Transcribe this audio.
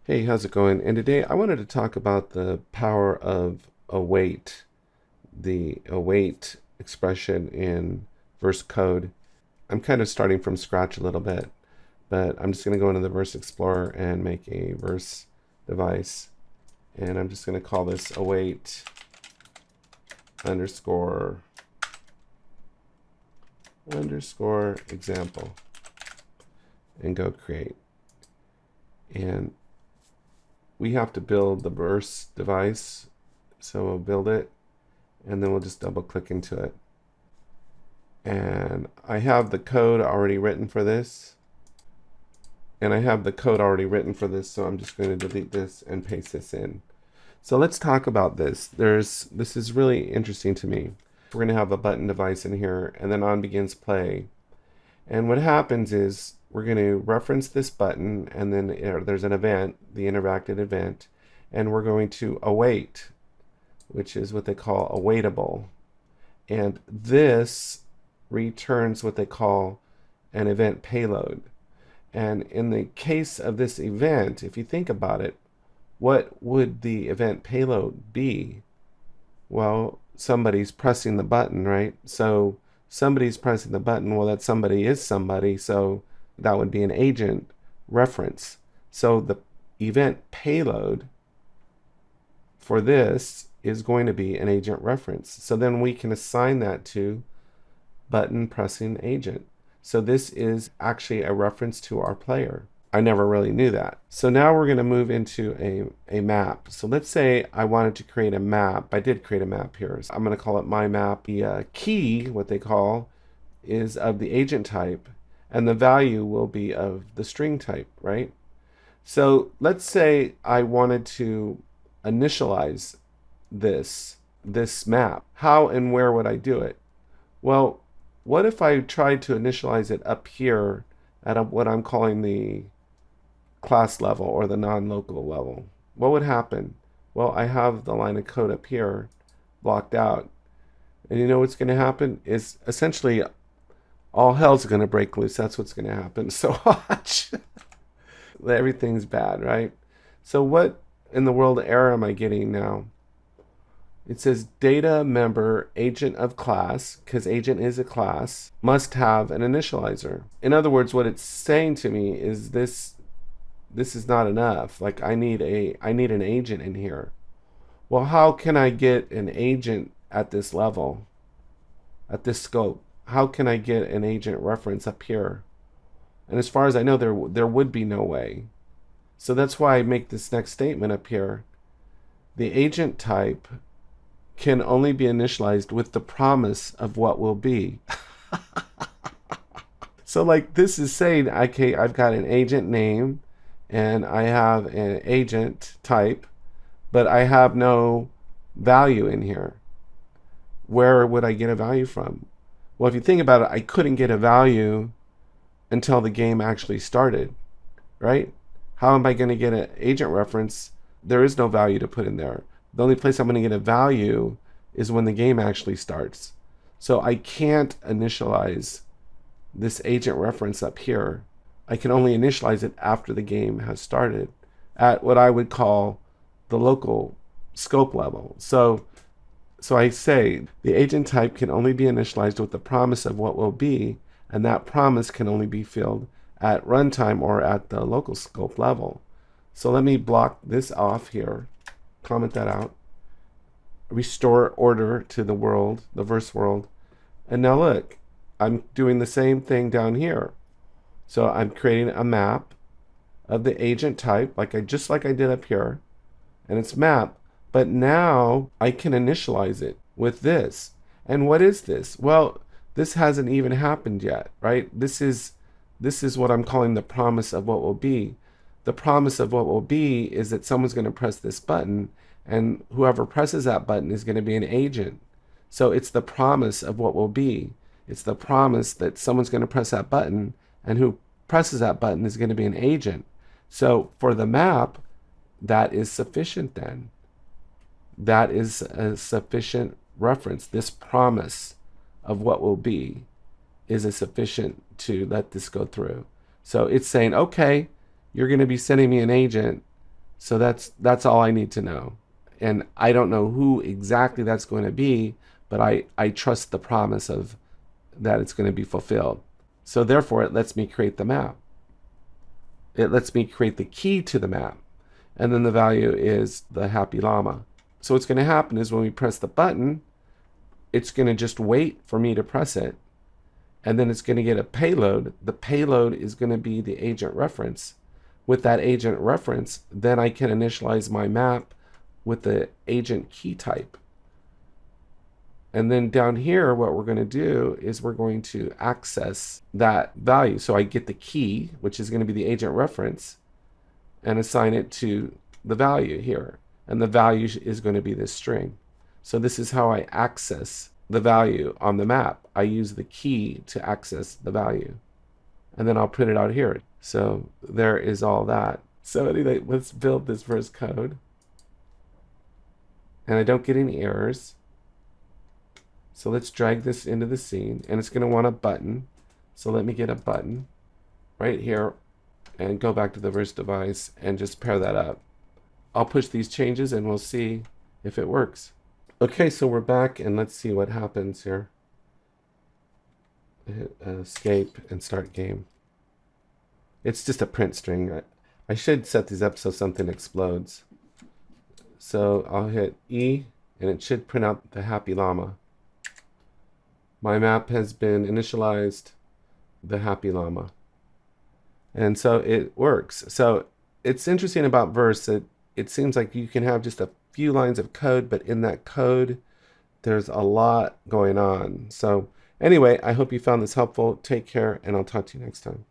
Hey, how's it going? And today I wanted to talk about the power of await, the await expression in verse code. I'm kind of starting from scratch a little bit, but I'm just going to go into the verse explorer and make a verse device. And I'm just going to call this await underscore example and go create. And we have to build the verse device, so we'll build it and then we'll just double click into it. And I have the code already written for this, so I'm just going to delete this and paste this in. So let's talk about this. This is really interesting to me. We're going to have a button device in here, and then on begins play. And what happens is we're going to reference this button, and then there's an event, the interacted event, and we're going to await, which is what they call awaitable. And this returns what they call an event payload. And in the case of this event, if you think about it, what would the event payload be? Well, somebody's pressing the button, right? So somebody's pressing the button. Well, that somebody is somebody, so that would be an agent reference. So the event payload for this is going to be an agent reference. So then we can assign that to button pressing agent. So this is actually a reference to our player. I never really knew that. So now we're going to move into a map. So let's say I wanted to create a map. I did create a map here. So I'm going to call it my map. The key, what they call, is of the agent type, and the value will be of the string type, right? So let's say I wanted to initialize this map. How and where would I do it? Well, what if I tried to initialize it up here at what I'm calling the class level or the non-local level? What would happen? Well, I have the line of code up here blocked out. And you know what's going to happen is essentially all hell's going to break loose. That's what's going to happen. So watch. Everything's bad, right? So what in the world error am I getting now? It says data member agent of class, because agent is a class, must have an initializer. In other words, what it's saying to me is this is not enough. Like I need an agent in here. Well, how can I get an agent at this level, at this scope? How can I get an agent reference up here? And as far as I know, there would be no way. So that's why I make this next statement up here. The agent type can only be initialized with the promise of what will be. So like this is saying, okay, I've got an agent name and I have an agent type, but I have no value in here. Where would I get a value from? Well, if you think about it, I couldn't get a value until the game actually started, right? How am I going to get an agent reference? There is no value to put in there. The only place I'm going to get a value is when the game actually starts. So I can't initialize this agent reference up here. I can only initialize it after the game has started at what I would call the local scope level. So I say the agent type can only be initialized with the promise of what will be, and that promise can only be filled at runtime or at the local scope level. So let me block this off here, comment that out, restore order to the world, the verse world. And now look, I'm doing the same thing down here. So I'm creating a map of the agent type, just like I did up here, and it's map. But now I can initialize it with this. And what is this? Well, this hasn't even happened yet, right? This is what I'm calling the promise of what will be. The promise of what will be is that someone's going to press this button, and whoever presses that button is going to be an agent. So it's the promise of what will be. It's the promise that someone's going to press that button, and who presses that button is going to be an agent. So for the map, that is sufficient then. That is a sufficient reference. This promise of what will be is a sufficient to let this go through. So it's saying, okay, you're going to be sending me an agent, So that's all I need to know. And I don't know who exactly that's going to be, but I trust the promise of that it's going to be fulfilled. So therefore, it lets me create the map. It lets me create the key to the map. And then the value is the happy llama. So what's going to happen is when we press the button, it's going to just wait for me to press it. And then it's going to get a payload. The payload is going to be the agent reference. With that agent reference, then I can initialize my map with the agent key type. And then down here, what we're going to do is we're going to access that value. So I get the key, which is going to be the agent reference, and assign it to the value here. And the value is going to be this string. So this is how I access the value on the map. I use the key to access the value. And then I'll print it out here. So there is all that. So anyway, let's build this first code. And I don't get any errors. So let's drag this into the scene. And it's going to want a button. So let me get a button right here and go back to the verse device and just pair that up. I'll push these changes and we'll see if it works. Okay, so we're back and let's see what happens here. Hit escape and start game. It's just a print string. I should set these up so something explodes. So I'll hit E and it should print out the happy llama. My map has been initialized the happy llama. And so it works. So it's interesting about verse that it seems like you can have just a few lines of code, but in that code, there's a lot going on. So anyway, I hope you found this helpful. Take care, and I'll talk to you next time.